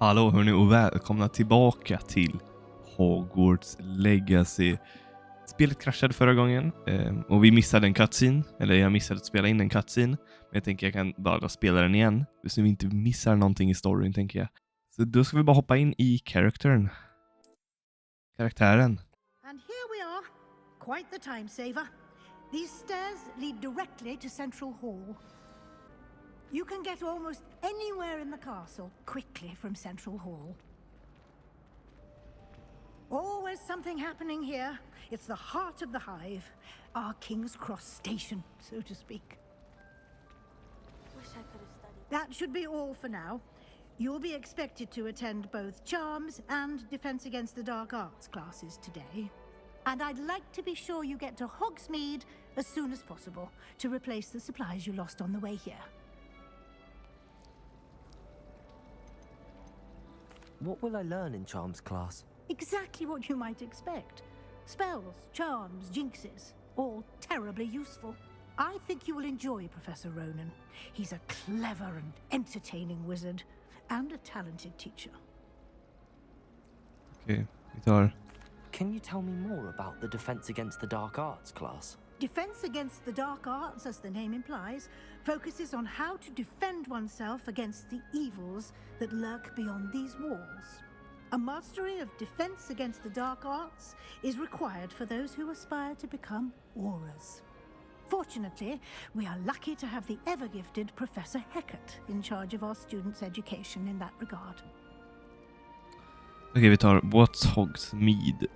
Hallå hörni och välkomna tillbaka till HogWarts Legacy. Spelet kraschade förra gången och vi missade en cutscene. Eller jag missade att spela in en cutscene. Men jag tänker jag kan bara spela den igen. Så vi inte missar någonting i storyn tänker jag. Så då ska vi bara hoppa in i karaktären. And here we are. Quite the time saver. These stairs lead directly to Central Hall. You can get almost anywhere in the castle quickly from Central Hall. Always something happening here. It's the heart of the hive. Our King's Cross station, so to speak. Wish I could have studied. That should be all for now. You'll be expected to attend both Charms and Defense Against the Dark Arts classes today. And I'd like to be sure you get to Hogsmeade as soon as possible to replace the supplies you lost on the way here. What will I learn in Charms class? Exactly what you might expect. Spells, charms, jinxes, all terribly useful. I think you will enjoy Professor Ronan. He's a clever and entertaining wizard, and a talented teacher. Okej, vi tar... Can you tell me more about the Defense Against the Dark Arts class? Defense Against the Dark Arts, as the name implies, focuses on how to defend oneself against the evils that lurk beyond these walls. A mastery of Defense Against the Dark Arts is required for those who aspire to become auras. Fortunately, we are lucky to have the ever-gifted Professor Hecat in charge of our students' education in that regard. Okej, vi tar What's Hogsmeade.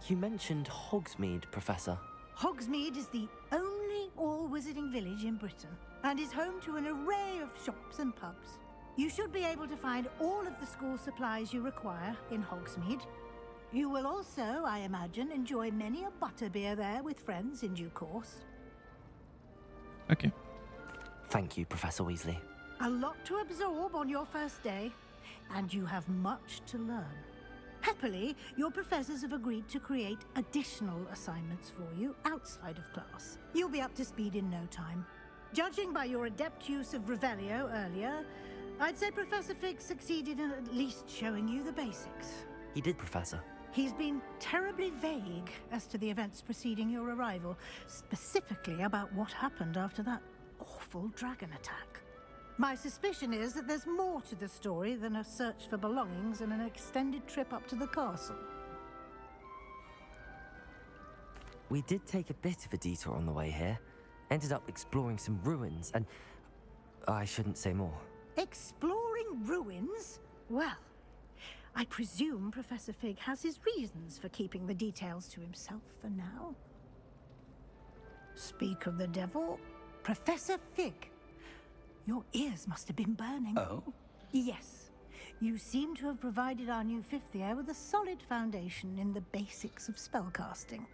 You mentioned Hogsmeade, Professor. Hogsmeade is the only all-wizarding village in Britain and is home to an array of shops and pubs. You should be able to find all of the school supplies you require in Hogsmeade. You will also, I imagine, enjoy many a butterbeer there with friends in due course. Okej. Thank you, Professor Weasley. A lot to absorb on your first day, and you have much to learn. Happily, your professors have agreed to create additional assignments for you outside of class. You'll be up to speed in no time. Judging by your adept use of Revelio earlier, I'd say Professor Fig succeeded in at least showing you the basics. He did, Professor. He's been terribly vague as to the events preceding your arrival, specifically about what happened after that awful dragon attack. My suspicion is that there's more to the story than a search for belongings and an extended trip up to the castle. We did take a bit of a detour on the way here. Ended up exploring some ruins and... I shouldn't say more. Exploring ruins? Well, I presume Professor Fig has his reasons for keeping the details to himself for now. Speak of the devil, Professor Fig. Your ears must have been burning. Oh? Yes. You seem to have provided our new fifth year with a solid foundation in the basics of spellcasting.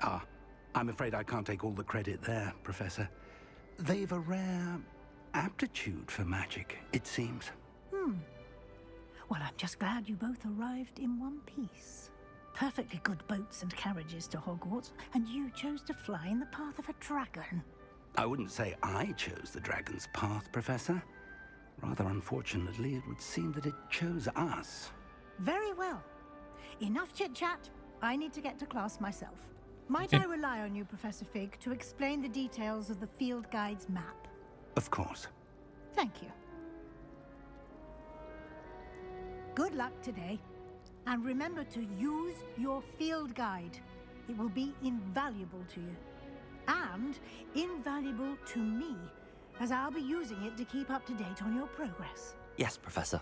Ah, I'm afraid I can't take all the credit there, Professor. They've a rare aptitude for magic, it seems. Well, I'm just glad you both arrived in one piece. Perfectly good boats and carriages to Hogwarts, and you chose to fly in the path of a dragon. I wouldn't say I chose the dragon's path, Professor. Rather unfortunately, it would seem that it chose us. Very well. Enough chit-chat. I need to get to class myself. Might I rely on you, Professor Fig, to explain the details of the field guide's map? Of course. Thank you. Good luck today. And remember to use your field guide. It will be invaluable to you. And invaluable to me, as I'll be using it to keep up to date on your progress. Yes, Professor.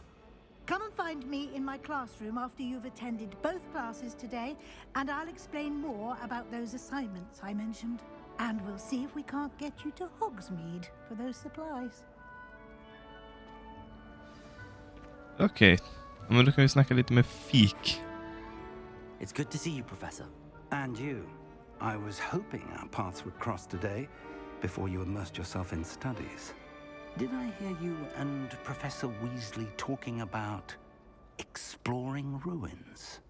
Come and find me in my classroom after you've attended both classes today, and I'll explain more about those assignments I mentioned. And we'll see if we can't get you to Hogsmeade for those supplies. Okej. Men då kan vi snacka lite med Fik. It's good to see you, Professor. And you. I was hoping our paths would cross today before you immersed yourself in studies. Did I hear you and Professor Weasley talking about exploring ruins?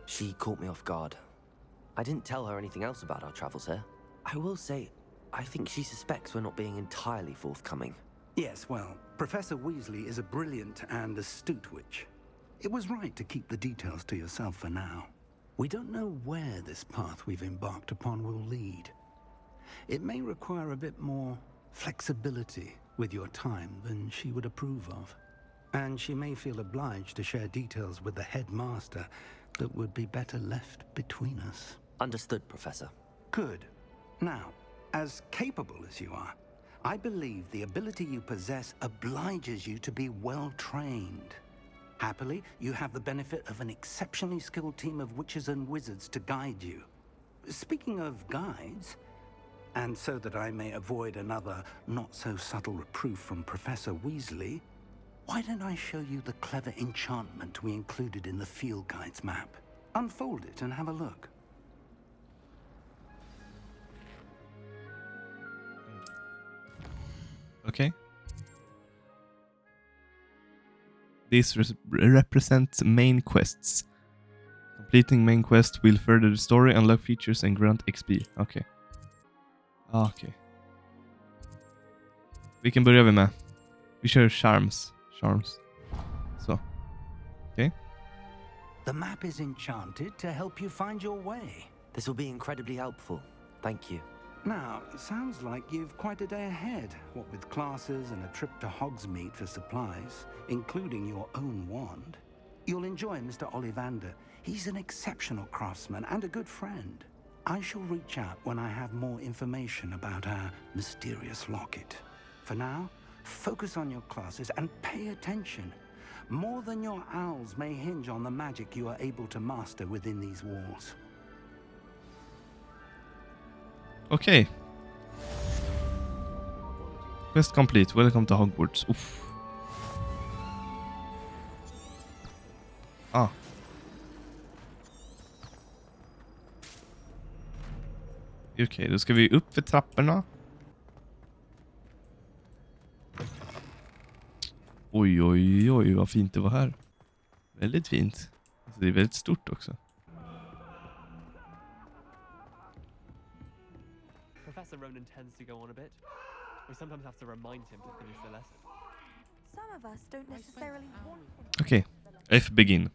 She caught me off guard. I didn't tell her anything else about our travels here. I will say, I think she suspects we're not being entirely forthcoming. Yes, well, Professor Weasley is a brilliant and astute witch. It was right to keep the details to yourself for now. We don't know where this path we've embarked upon will lead. It may require a bit more flexibility with your time than she would approve of. And she may feel obliged to share details with the headmaster that would be better left between us. Understood, Professor. Good. Now, as capable as you are, I believe the ability you possess obliges you to be well trained. Happily, you have the benefit of an exceptionally skilled team of witches and wizards to guide you. Speaking of guides, and so that I may avoid another not-so-subtle reproof from Professor Weasley, why don't I show you the clever enchantment we included in the field guide's map? Unfold it and have a look. Okay. This represents main quests. Completing main quest will further the story, unlock features and grant XP. Okej. Okej. Vilken börjar vi med? Vi kör charms. Så. Okej. The map is enchanted to help you find your way. This will be incredibly helpful. Thank you. Now, sounds like you've quite a day ahead, what with classes and a trip to Hogsmeade for supplies, including your own wand. You'll enjoy Mr. Ollivander. He's an exceptional craftsman and a good friend. I shall reach out when I have more information about our mysterious locket. For now, focus on your classes and pay attention. More than your owls may hinge on the magic you are able to master within these walls. Okej. Quest complete. Welcome to Hogwarts. Uff. Okej, då ska vi upp för trapporna. Oj, vad fint det var här. Väldigt fint. Alltså, det är väldigt stort också. Professor Ronan tends to go on a bit. We sometimes have to remind him to finish the lesson. Some of us don't necessarily want him. Okej, F begin.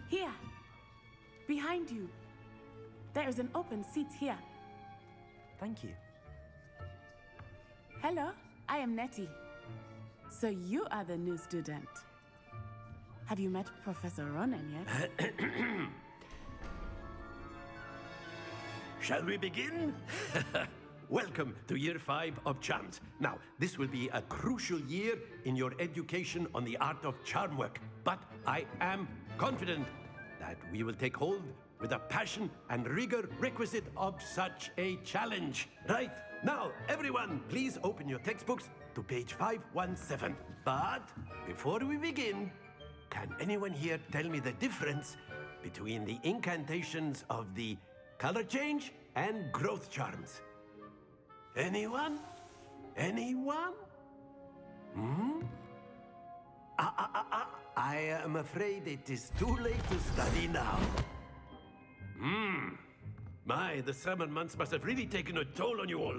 Here, behind you. There is an open seat here. Thank you. Hello, I am Nettie. So you are the new student. Have you met Professor Ronan yet? Shall we begin? Welcome to Year 5 of Charms. Now, this will be a crucial year in your education on the art of charm work. But I am confident that we will take hold with the passion and rigor requisite of such a challenge. Right, now, everyone, please open your textbooks to page 517. But before we begin, can anyone here tell me the difference between the incantations of the color change and growth charms? Anyone? Anyone? I am afraid it is too late to study now. My, the summer months must have really taken a toll on you all.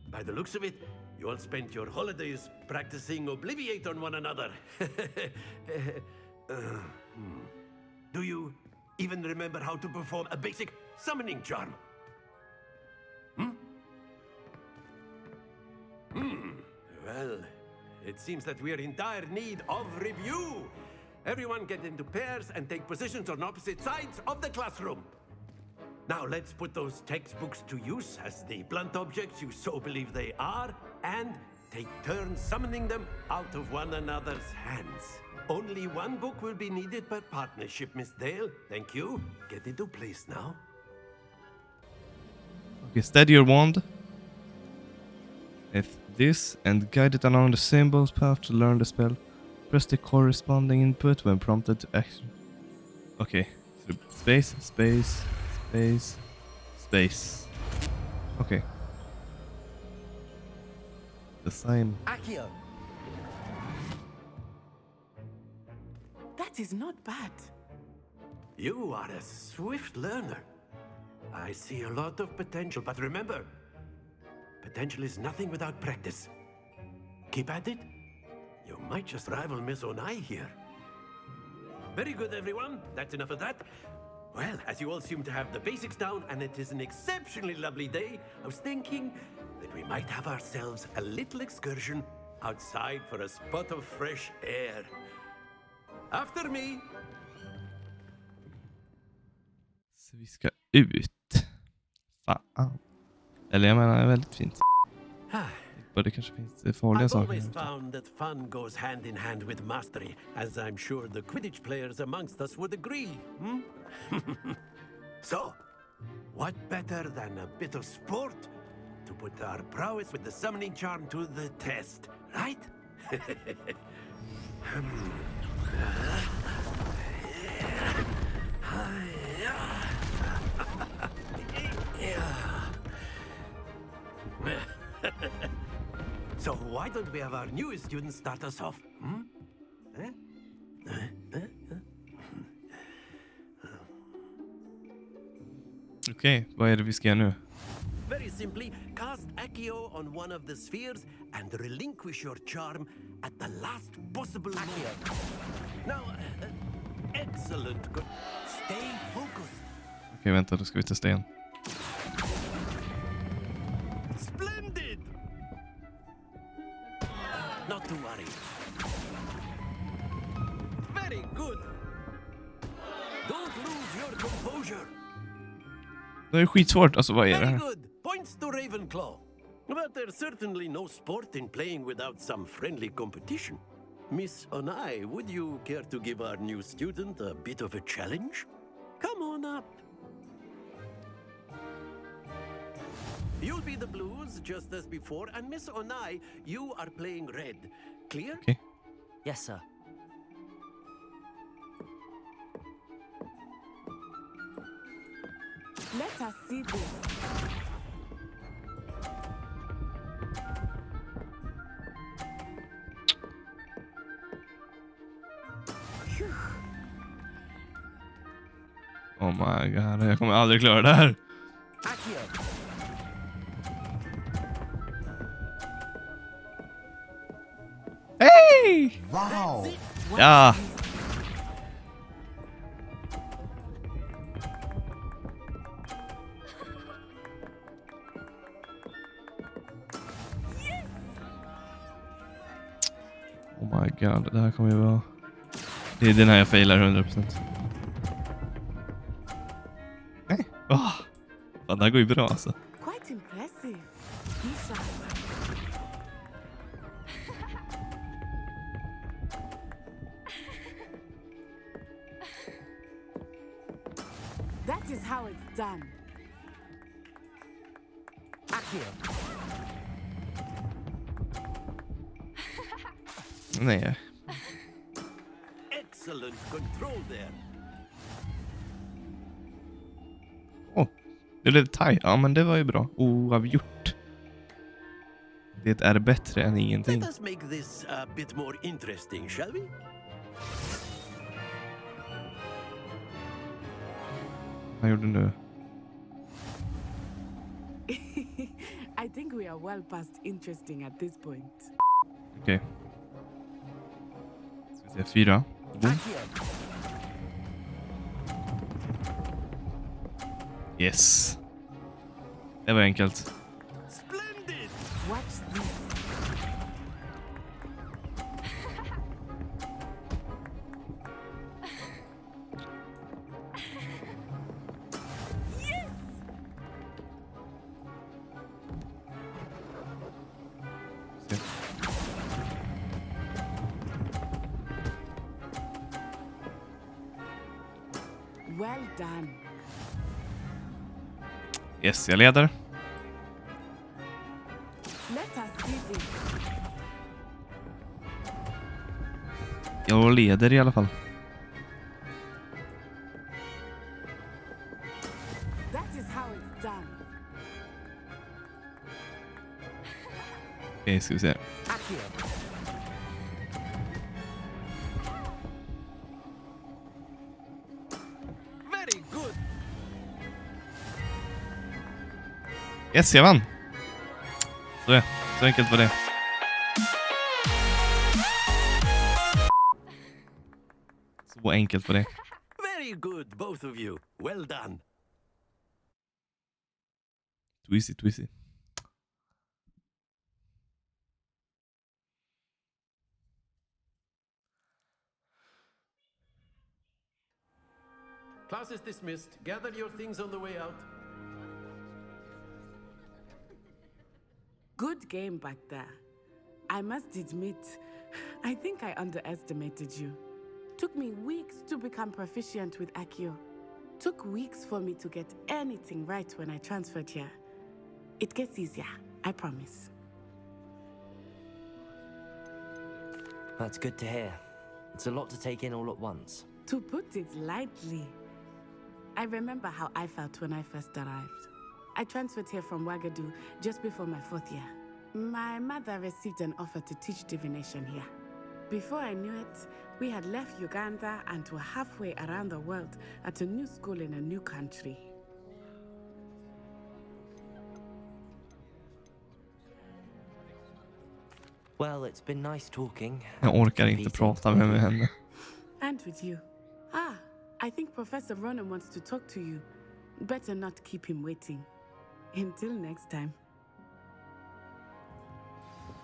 By the looks of it, you all spent your holidays practicing Obliviate on one another. Do you even remember how to perform a basic summoning charm? Well, it seems that we are in dire need of review. Everyone get into pairs and take positions on opposite sides of the classroom. Now let's put those textbooks to use as the blunt objects you so believe they are, and take turns summoning them out of one another's hands. Only one book will be needed per partnership, Miss Dale. Thank you. Get into place now. Okay, steady your wand. F this and guide it along the symbols path to learn the spell. Press the corresponding input when prompted to action. Okay, so space, space, space, space. Okay. The sign. Accio! That That is not bad. You are a swift learner. I see a lot of potential, but remember, potential is nothing without practice. Keep at it. You might just rival Miss Onai here. Very good, everyone. That's enough of that. Well, as you all seem to have the basics down, and it is an exceptionally lovely day, I was thinking that we might have ourselves a little excursion outside for a spot of fresh air. After me. Så vi ska ut. Fan. Eller jag menar, det är väldigt fint. Och det kanske finns farliga I've saker. always found that fun goes hand in hand with mastery, as I'm sure the Quidditch players amongst us would agree. Hmm? So, what better than a bit of sport to put our prowess with the summoning charm to the test, right? So why don't we have our newest students start us off? Hmm? Okej, vad är det vi ska göra nu? Very simply, cast Accio on one of the spheres and relinquish your charm at the last possible moment. Now, excellent. Good. Stay focused. Okej, vänta, då ska vi testa igen. Splendid! Not to worry. Very good. Don't lose your composure. Det är skitsvårt, alltså vad är det Very här? good. Points to Ravenclaw. But there's certainly no sport in playing without some friendly competition. Miss Onai, would you care to give our new student a bit of a challenge? Come on up. You'll be the blues just as before, and Miss Onai, you are playing red. Clear? Okej. Yes, sir. Let us see this. Oh my god, jag kommer aldrig klara det här. Accio. Hej! Wow! Ja! Oh my god, det här kommer ju vara... Det är den här jag failar 100%. Nej. Fan, det här går ju bra alltså. Quite impressive. Misha. That is how it's done. Accio. Nej. Excellent control there. Det blev taj. Ja, men det var ju bra. Oavgjort. Det är bättre än ingenting. Let us make this a bit more interesting, shall we? Vad gjorde du nu? I think we are well past interesting at this point. Okej. Ska vi se, 4. Boom. Accio. Yes. Det var enkelt. Splendid! Watch this. Se. Well done. Yes, jag leder. Let us see this. Jag leder i alla fall. That is how it's done. Okej, ska vi se. Accio. Very good. Yes, jag vann. Så enkelt var det. Så enkelt var det. Very good, both of you. Well done. Twisty. Class is dismissed. Gather your things on the way out. Good game back there. I must admit, I think I underestimated you. Took me weeks to become proficient with Accio. Took weeks for me to get anything right when I transferred here. It gets easier, I promise. That's good to hear. It's a lot to take in all at once. To put it lightly, I remember how I felt when I first arrived. I transferred here from Ouagadougou just before my 4th year. My mother received an offer to teach divination here. Before I knew it, we had left Uganda and were halfway around the world at a new school in a new country. Well, it's been nice talking. Jag orkar inte prata med henne. And with you. I think Professor Ronan wants to talk to you. Better not keep him waiting. Until next time.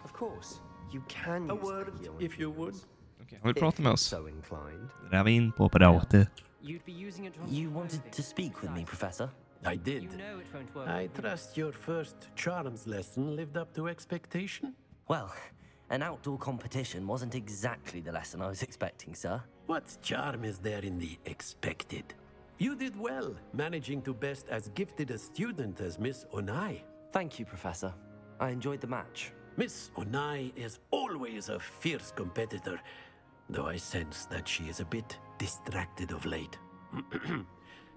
Of course, you can A use word, Accio if you would. Okej, har vi pratat med oss? so inclined. Där är vi in på pratet. You'd be using it to You wanted to speak with me, Professor? I did. You know it won't work. I trust your first charms lesson lived up to expectation. Well, an outdoor competition wasn't exactly the lesson I was expecting, sir. What charm is there in the expected? You did well, managing to best as gifted a student as Miss Onai. Thank you, Professor. I enjoyed the match. Miss Onai is always a fierce competitor, though I sense that she is a bit distracted of late.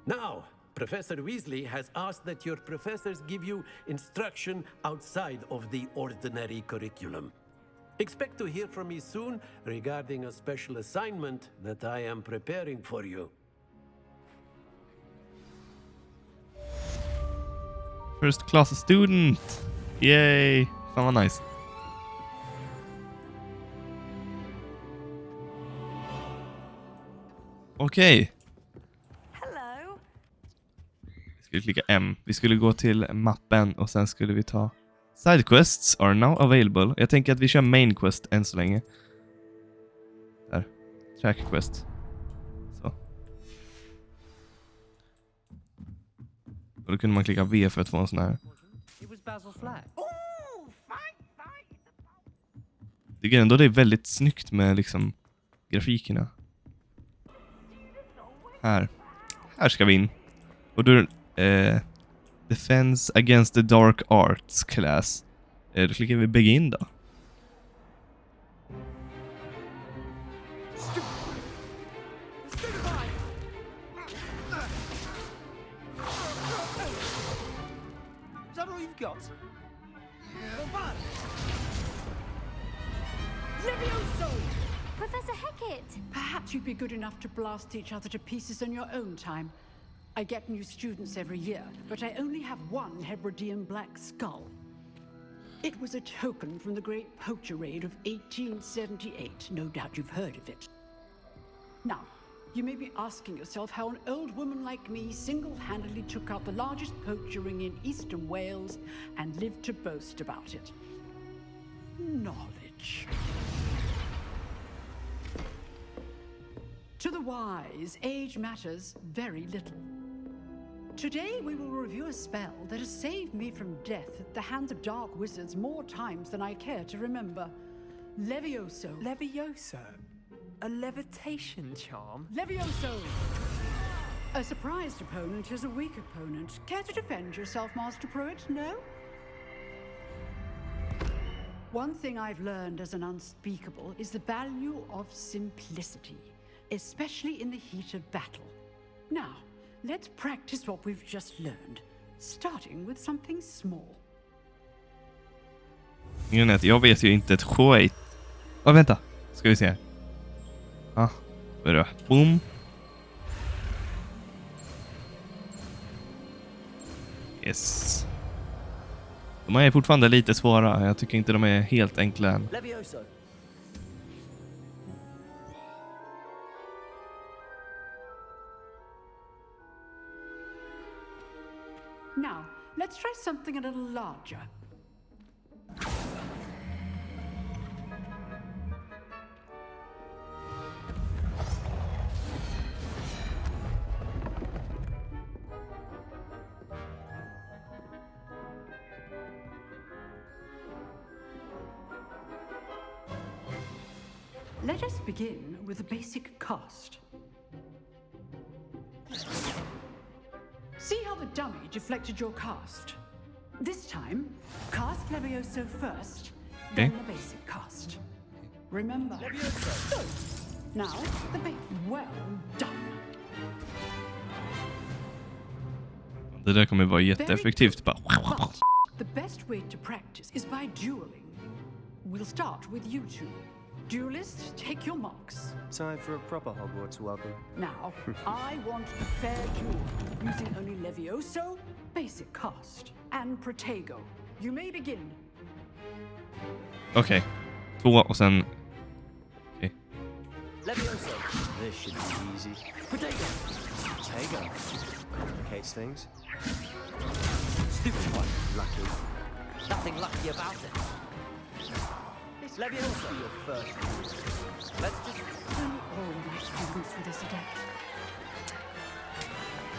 Now, Professor Weasley has asked that your professors give you instruction outside of the ordinary curriculum. Expect to hear from me soon regarding a special assignment that I am preparing for you. First class student! Yay! Fan vad nice. Okej. Hello. Vi skulle klicka M. Vi skulle gå till mappen och sen skulle vi ta Side quests are now available. Jag tänker att vi kör main quest än så länge. Där. Track quest. Så. Och då kunde man klicka V för att få en sån här. It was Basil FLER. Jag tycker ändå det är väldigt snyggt med liksom grafikerna. Här ska vi in. Och då Defense against the dark arts class. Då klickar vi begin då. Is that all you've got? Professor Hecat! Perhaps you'd be good enough to blast each other to pieces in your own time. I get new students every year, but I only have one Hebridean black skull. It was a token from the Great Poacher Raid of 1878. No doubt you've heard of it. Now, you may be asking yourself how an old woman like me single-handedly took out the largest poacher ring in eastern Wales and lived to boast about it. Knowledge. To the wise, age matters very little. Today we will review a spell that has saved me from death at the hands of dark wizards more times than I care to remember. Levioso. Levioso? A levitation charm? Levioso! A surprised opponent is a weak opponent. Care to defend yourself, Master Pruitt? No? One thing I've learned as an unspeakable is the value of simplicity, especially in the heat of battle. Now, let's practice what we've just learned, starting with something small. Jag vet ju inte ett skit. Vänta. Ska vi se. Börja. Boom. Yes. De är fortfarande lite svåra. Jag tycker inte de är helt enkla än. Levioso. Now, let's try something a little larger. Let us begin with the basic cast. See how the dummy deflected your cast? This time, cast Levioso first, then the basic cast. Remember. Levioso. Good. Now, the well done. Det där kommer vara jätteeffektivt. Bara. But the best way to practice is by dueling. We'll start with you two. Duelists, take your marks. Time for a proper Hogwarts welcome. Now, I want a fair duel, using only Levioso, basic cast, and Protego. You may begin. Okej. 2 och sen... Okej. Levioso. This should be easy. Protego. Protego. Complicates things. Stupid one. Lucky. Nothing lucky about it. Levioso. Your first. Let's just... All my students for this adept.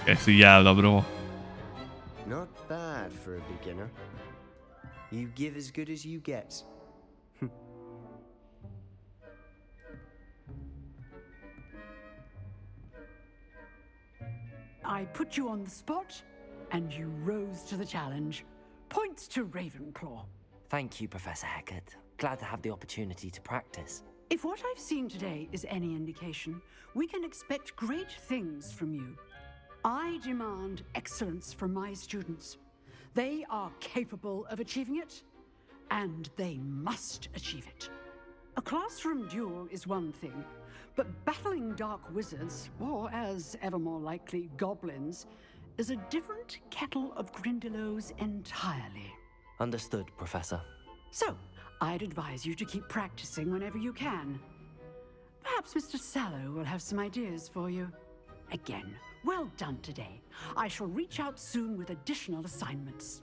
Det är så jävla bra. Not bad for a beginner. You give as good as you get. I put you on the spot, and you rose to the challenge. Points to Ravenclaw. Thank you, Professor Hecat. Glad to have the opportunity to practice. If what I've seen today is any indication, we can expect great things from you. I demand excellence from my students. They are capable of achieving it, and they must achieve it. A classroom duel is one thing, but battling dark wizards, or as ever more likely, goblins, is a different kettle of Grindylows entirely. Understood, Professor. So, I'd advise you to keep practicing whenever you can. Perhaps Mr. Sallow will have some ideas for you. Again, well done today. I shall reach out soon with additional assignments.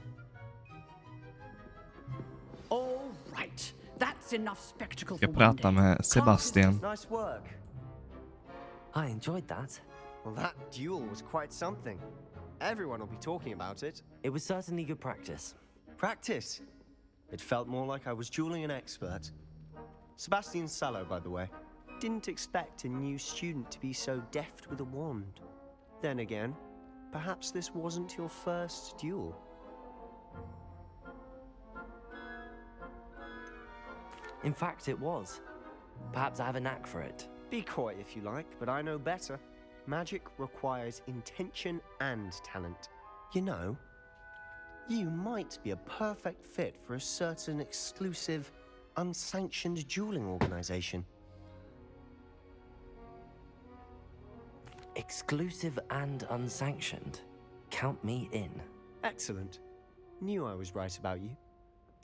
All right, that's enough spectacle for Jag one pratar day. med Sebastian. Nice work. I enjoyed that. Well, that duel was quite something. Everyone will be talking about it. It was certainly good practice. Practice. It felt more like I was dueling an expert. Sebastian Sallow, by the way. Didn't expect a new student to be so deft with a wand. Then again, perhaps this wasn't your first duel. In fact, it was. Perhaps I have a knack for it. Be coy if you like, but I know better. Magic requires intention and talent. You know, you might be a perfect fit for a certain exclusive, unsanctioned dueling organization. Exclusive and unsanctioned. Count me in. Excellent. Knew I was right about you.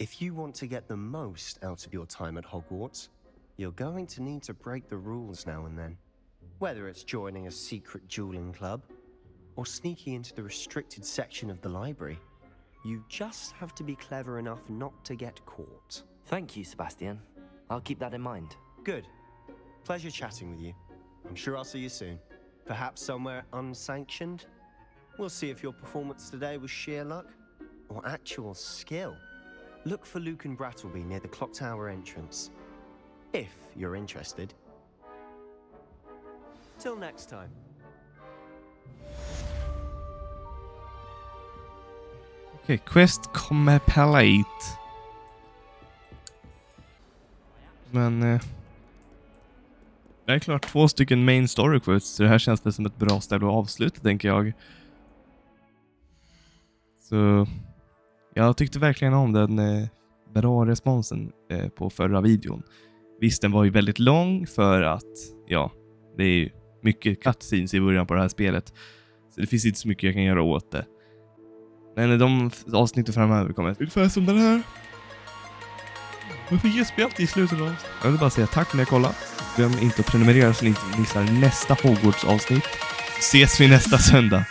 If you want to get the most out of your time at Hogwarts, you're going to need to break the rules now and then. Whether it's joining a secret dueling club or sneaking into the restricted section of the library, you just have to be clever enough not to get caught. Thank you, Sebastian. I'll keep that in mind. Good. Pleasure chatting with you. I'm sure I'll see you soon. Perhaps somewhere unsanctioned? We'll see if your performance today was sheer luck or actual skill. Look for Luke and Brattleby near the clock tower entrance. If you're interested. Till next time. Okej, quest complete. Men det är klart 2 stycken main story quests, så det här känns väl som ett bra ställe att avsluta, tänker jag. Så jag tyckte verkligen om den bra responsen på förra videon. Visst, den var ju väldigt lång för att, ja, det är ju mycket cutscenes i början på det här spelet. Så det finns inte så mycket jag kan göra åt det. Men de avsnitten framöver kommer ungefär som den här. Varför ges vi alltid i slutet av? Jag vill bara säga tack för att ni har kollat. Glöm inte att prenumerera så ni inte missar nästa HogWarts avsnitt. Ses vi nästa söndag.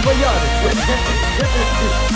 Vad gör du?